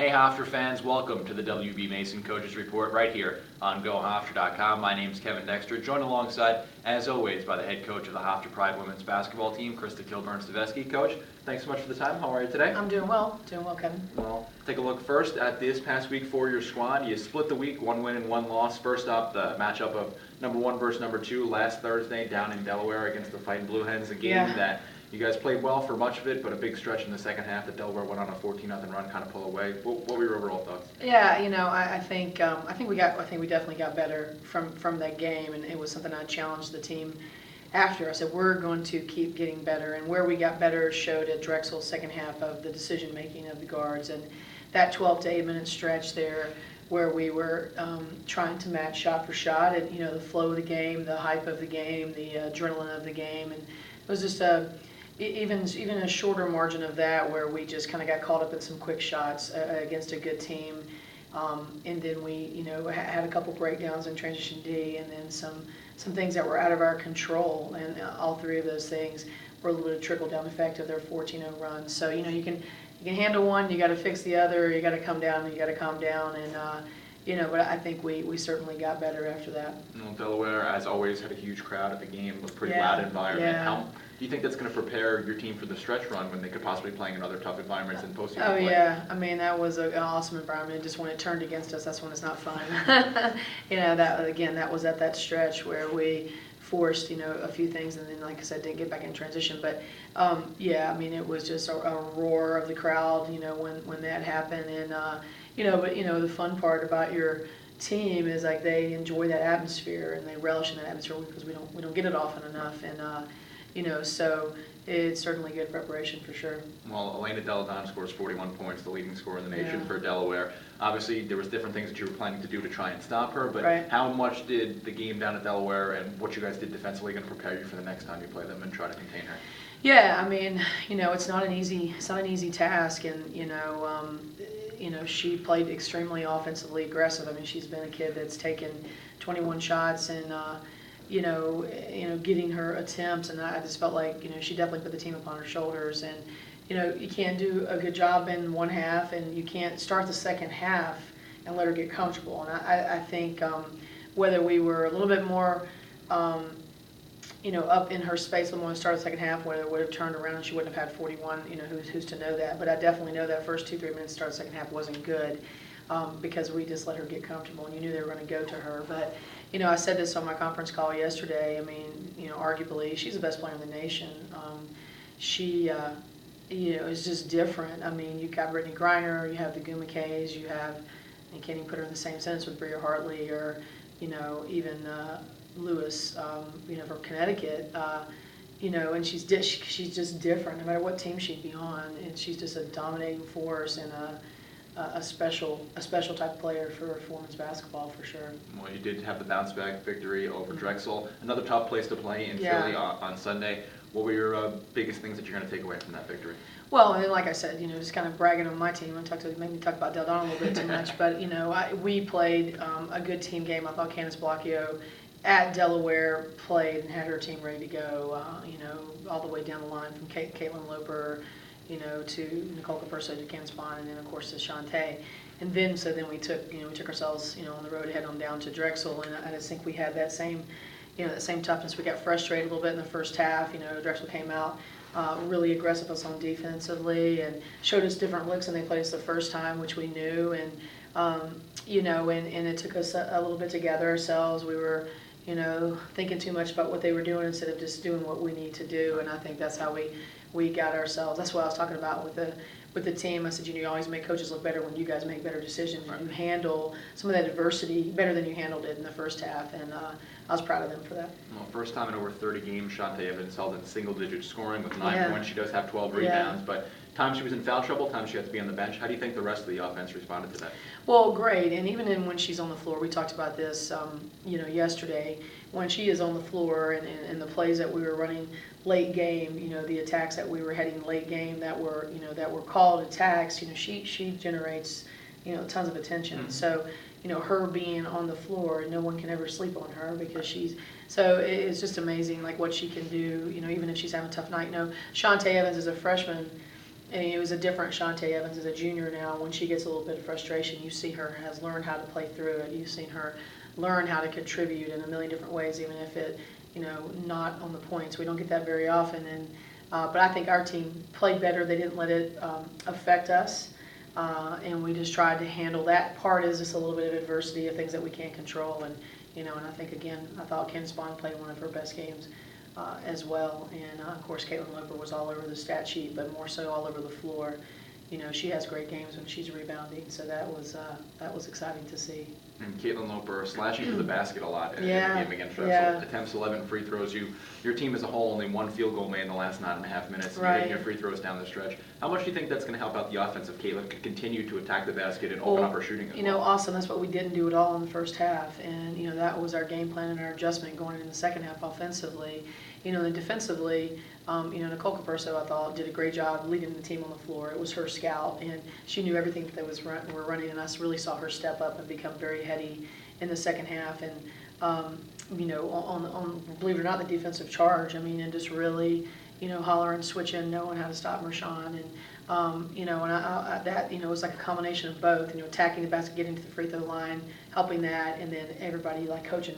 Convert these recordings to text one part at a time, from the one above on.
Hey Hofstra fans, welcome to the WB Mason Coaches Report right here on GoHofstra.com. My name's Kevin Dexter, joined alongside, as always, by the head coach of the Hofstra Pride women's basketball team, Krista Kilburn-Steveskey. Coach, thanks so much for the time. How are you today? I'm doing well, Kevin. Well, take a look first at this past week for your squad. You split the week, 1 win and 1 loss. First up, the matchup of number 1 versus number 2 last Thursday down in Delaware against the Fighting Blue Hens, a game that you guys played well for much of it, but a big stretch in the second half that Delaware went on a 14-0 run, kind of pull away. What were your overall thoughts? Yeah, I think we definitely got better from that game, and it was something I challenged the team after. I said we're going to keep getting better, and where we got better showed at Drexel's second half of the decision making of the guards, and that 12 to 8 minute stretch there where we were trying to match shot for shot, and the flow of the game, the hype of the game, the adrenaline of the game, and it was just even a shorter margin of that where we just kind of got caught up in some quick shots against a good team, and then we had a couple breakdowns in transition D, and then some things that were out of our control, and all three of those things were a little bit of trickle down effect of their 14-0 run. So you can handle one, you got to fix the other, you got to come down, and you got to calm down, and but I think we certainly got better after that. Well, Delaware, as always, had a huge crowd at the game, a pretty loud environment. How do you think that's going to prepare your team for the stretch run when they could possibly be playing in other tough environments and postseason play? Oh yeah, I mean that was an awesome environment. Just when it turned against us, that's when it's not fun. That was at that stretch where we forced a few things, and then like I said, didn't get back in transition. But it was just a roar of the crowd when that happened, and the fun part about your team is like they enjoy that atmosphere and they relish in that atmosphere because we don't get it often enough, and so it's certainly good preparation for sure. Well, Elena scores 41 points, the leading scorer in the nation for Delaware. Obviously, there was different things that you were planning to do to try and stop her, but how much did the game down at Delaware and what you guys did defensively going to prepare you for the next time you play them and try to contain her? Yeah, I mean, it's not an easy task, and she played extremely offensively aggressive. I mean, she's been a kid that's taken 21 shots and getting her attempts, and I just felt like she definitely put the team upon her shoulders, and you can't do a good job in one half, and you can't start the second half and let her get comfortable. And I think whether we were a little bit more up in her space when we started the second half, whether it would have turned around and she wouldn't have had 41, who's to know that. But I definitely know that first 2-3 minutes to start the second half wasn't good because we just let her get comfortable, and you knew they were going to go to her. But I said this on my conference call yesterday. I mean, arguably she's the best player in the nation. She is just different. I mean, you've got Brittany Griner, you have the Gumakays, you can't even put her in the same sentence with Bria Hartley or even Lewis, from Connecticut, and she's just different no matter what team she'd be on, and she's just a dominating force and a special type of player for women's basketball for sure. Well, you did have the bounce back victory over Drexel, another tough place to play in Philly on Sunday. What were your biggest things that you're going to take away from that victory? Well, and like I said, just kind of bragging on my team. Made me talk about Donne a little bit too much, but we played a good team game. I thought Candace Blockio at Delaware played and had her team ready to go. All the way down the line from Caitlin Loper, to Nicole Caperso, to Candace Bond, and then of course to Shantae. And then we took ourselves on the road, head on down to Drexel, and I just think we had that same toughness. We got frustrated a little bit in the first half. Drexel came out really aggressive us on defensively and showed us different looks than they played us the first time, which we knew, and and it took us a little bit to gather ourselves. We were thinking too much about what they were doing instead of just doing what we need to do, and I think that's how we got ourselves. That's what I was talking about with the team. I said, you always make coaches look better when you guys make better decisions. You handle some of that adversity better than you handled it in the first half, and I was proud of them for that. Well, first time in over 30 games, Shantae Evans held in single-digit scoring with 9 points. She does have 12 rebounds, but times she was in foul trouble, times she had to be on the bench. How do you think the rest of the offense responded to that? Well, great, and even when she's on the floor, we talked about this, yesterday. When she is on the floor and the plays that we were running late game, the attacks that we were heading late game that were called attacks, she generates, tons of attention. Mm-hmm. So, her being on the floor, no one can ever sleep on her because it's just amazing like what she can do, even if she's having a tough night. Shantae Evans is a freshman, and it was a different Shantae Evans as a junior now. When she gets a little bit of frustration, you see her has learned how to play through it. You've seen her learn how to contribute in a million different ways, even if it, not on the points. We don't get that very often, and but I think our team played better. They didn't let it affect us, and we just tried to handle that part as just a little bit of adversity of things that we can't control. And and I think again, I thought Candace Bond played one of her best games as well. And of course, Caitlin Loper was all over the stat sheet, but more so all over the floor. She has great games when she's rebounding, so that was exciting to see. And Caitlin Loper slashing to the basket a lot in the game against Drexel. Yeah. Attempts 11 free throws. Your team as a whole only 1 field goal made in the last 9.5 minutes. Right. You're hitting your free throws down the stretch. How much do you think that's going to help out the offense if Caitlin could continue to attack the basket and open up her shooting as well? Awesome. That's what we didn't do at all in the first half, and that was our game plan and our adjustment going into the second half offensively. And defensively, Nicole Caperso, I thought, did a great job leading the team on the floor. It was her scout, and she knew everything that were running, and I really saw her step up and become very heady in the second half. And on believe it or not, the defensive charge. And just really, hollering, switching, knowing how to stop Marshawn, and that was like a combination of both. Attacking the basket, getting to the free throw line, helping that, and then everybody like coaching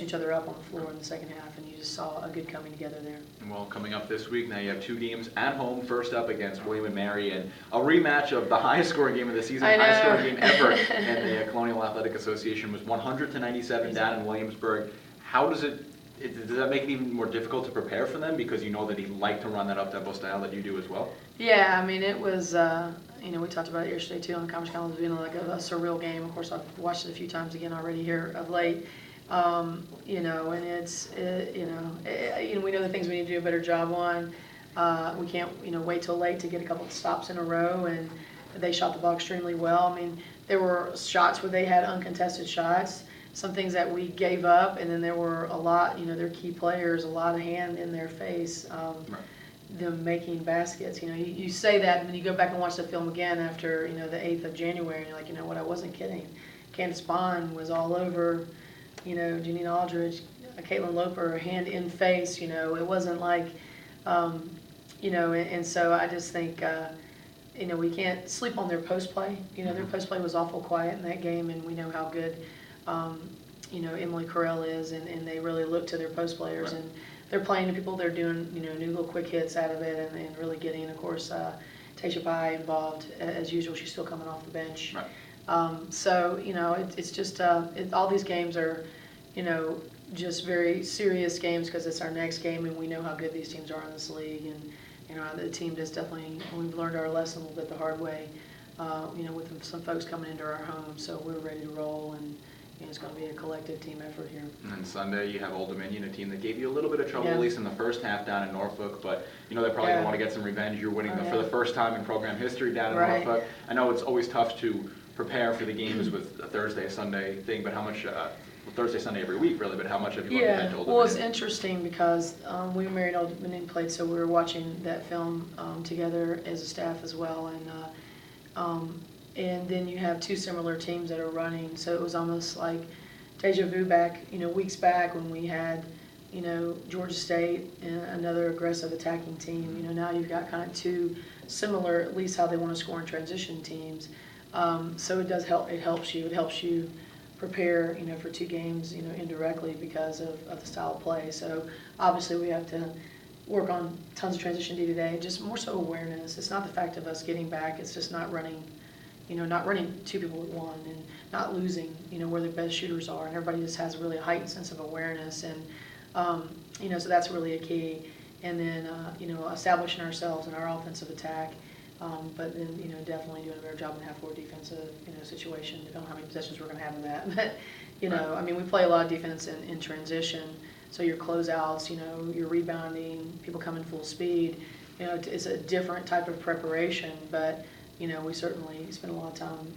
each other up on the floor in the second half, and you just saw a good coming together there. Well, coming up this week, now you have 2 games at home. First up against William & Mary, and a rematch of the highest scoring game of the season, highest scoring game ever in the Colonial Athletic Association was 100-97 down in Williamsburg. How does that make it even more difficult to prepare for them, because that he like to run that up-tempo style that you do as well? Yeah, it was, we talked about it yesterday too on the conference call, being like a surreal game. Of course, I've watched it a few times again already here of late. And it's, we know the things we need to do a better job on. We can't, wait till late to get a couple of stops in a row, and they shot the ball extremely well. There were shots where they had uncontested shots, some things that we gave up, and then there were a lot, their key players, a lot of hand in their face, them making baskets. You say that, and then you go back and watch the film again after, the 8th of January, and you're like, what, I wasn't kidding. Candace Bond was all over, Janine Aldridge, Caitlin Loper, hand in face, it wasn't like, and so I just think, we can't sleep on their post play. Their post play was awful quiet in that game, and we know how good, Emily Carell is, and they really look to their post players, and they're playing to people, they're doing, new little quick hits out of it, and really getting, of course, Taysha Pai involved as usual. She's still coming off the bench. Right. So, it's just, all these games are, just very serious games because it's our next game, and we know how good these teams are in this league. And, the team just definitely, we've learned our lesson a little bit the hard way, with some folks coming into our home. So we're ready to roll, and it's going to be a collective team effort here. And then Sunday, you have Old Dominion, a team that gave you a little bit of trouble, at least in the first half down in Norfolk, but they're probably going to want to get some revenge. You're winning for the first time in program history down in Norfolk. I know it's always tough to prepare for the games with a Thursday, Sunday thing, but how much, Thursday, Sunday every week really, but how much have you learned to Old Dominion? Well, it's interesting because we married Old Dominion played, so we were watching that film together as a staff as well, and then you have 2 similar teams that are running, so it was almost like deja vu back, weeks back when we had, Georgia State and another aggressive attacking team. Now you've got kind of 2 similar, at least how they want to score in transition teams. So it does help. It helps you prepare, for 2 games, indirectly because of the style of play. So obviously we have to work on tons of transition D today, just more so awareness. It's not the fact of us getting back. It's just not running 2 people with 1 and not losing, where the best shooters are. And everybody just has really a heightened sense of awareness. And, so that's really a key. And then, establishing ourselves in our offensive attack. But then, definitely doing a better job in half-court defensive, situation, depending on how many possessions we're going to have in that. But, we play a lot of defense in transition. So your closeouts, your rebounding, people come in full speed. It's a different type of preparation, but, we certainly spend a lot of time,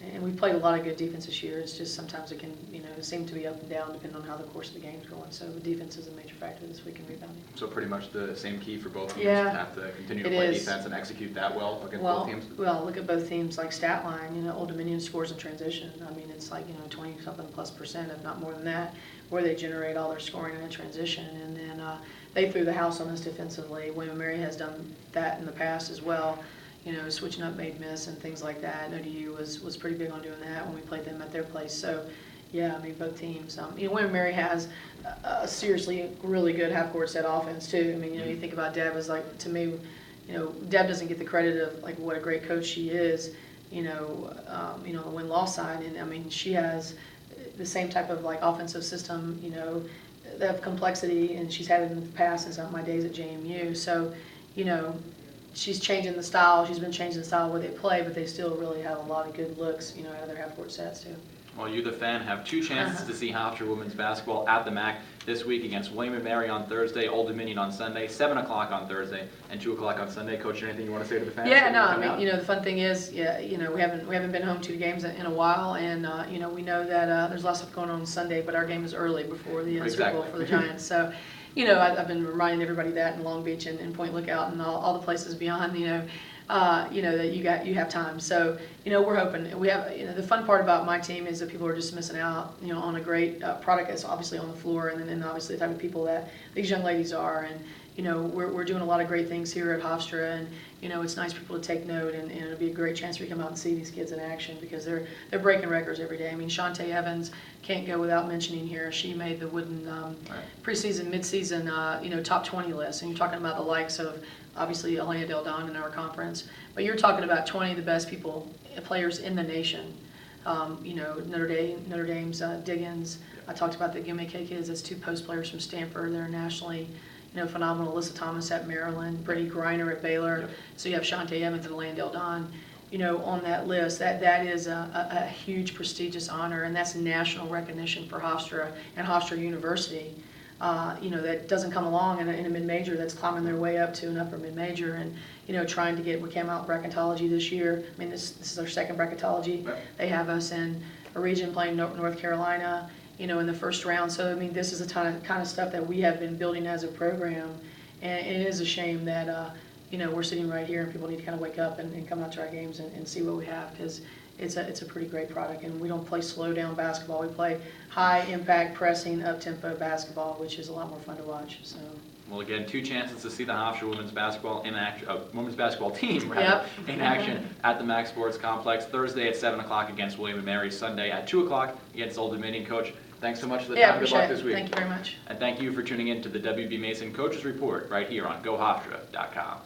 And we've played a lot of good defense this year. It's just sometimes it can, seem to be up and down depending on how the course of the game's going. So the defense is a major factor this week in rebounding. So pretty much the same key for both teams Yeah, to have to continue to it play is. defense and execute that well against both teams? Well, look at both teams like stat line. Old Dominion scores in transition. I mean, it's like 20-something plus %, if not more than that, where they generate all their scoring in a transition. And then they threw the house on us defensively. William & Mary has done that in the past as well. Switching up made miss and things like that. ODU was pretty big on doing that when we played them at their place. So, yeah, I mean, both teams. William & Mary has a seriously really good half-court set offense, too. I mean, you think about Deb as, like, to me, Deb doesn't get the credit of, like, what a great coach she is, on the win-loss side. And, I mean, she has the same type of, like, offensive system, of complexity, and she's had it in the past since my days at JMU. So, she's changing the style. She's been changing the style where they play, but they still really have a lot of good looks, out of their half-court sets, too. Well, you, the fan, have two chances to see Hofstra women's basketball at the MAC this week against William & Mary on Thursday, Old Dominion on Sunday, 7 o'clock on Thursday, and 2 o'clock on Sunday. Coach, anything you want to say to the fans? Yeah, no, I mean, the fun thing is, we haven't been home 2 games in a while, and, we know that there's lots of stuff going on Sunday, but our game is early before the Super Bowl for the Giants. So, I've been reminding everybody that in Long Beach and Point Lookout and all the places beyond, that you have time. So, we're hoping. We have, the fun part about my team is that people are just missing out, on a great product that's obviously on the floor, and then obviously the type of people that these young ladies are. And, we're doing a lot of great things here at Hofstra, and, it's nice for people to take note, and it'll be a great chance for you to come out and see these kids in action because they're breaking records every day. I mean, Shantae Evans can't go without mentioning here. She made the Wooden preseason, midseason, top 20 list, and you're talking about the likes of obviously Elena Donne in our conference, but you're talking about 20 of the best players in the nation. Notre Dame's Diggins. I talked about the Gimme K kids. That's 2 post players from Stanford. They're nationally phenomenal. Alyssa Thomas at Maryland, Brittany Griner at Baylor. Yep. So you have Shantae Evans and Elena Donne, on that list. That is a huge prestigious honor, and that's national recognition for Hofstra and Hofstra University. That doesn't come along in a mid-major that's climbing their way up to an upper mid-major, and trying to get. We came out bracketology this year. I mean, this is our second bracketology. Right. They have us in a region playing North Carolina, in the first round. So I mean, this is the kind of stuff that we have been building as a program, and it is a shame that we're sitting right here and people need to kind of wake up and come out to our games and see what we have, because it's a pretty great product, and we don't play slow down basketball. We play high impact pressing up tempo basketball, which is a lot more fun to watch. So. Well, again, 2 chances to see the Hofstra women's basketball in action, women's basketball team rather, in action at the MAC Sports Complex Thursday at 7 o'clock against William & Mary, Sunday at 2 o'clock against Old Dominion. Coach, thanks so much for the time. Good luck this week. Thank you very much. And thank you for tuning in to the WB Mason Coaches Report right here on GoHofstra.com.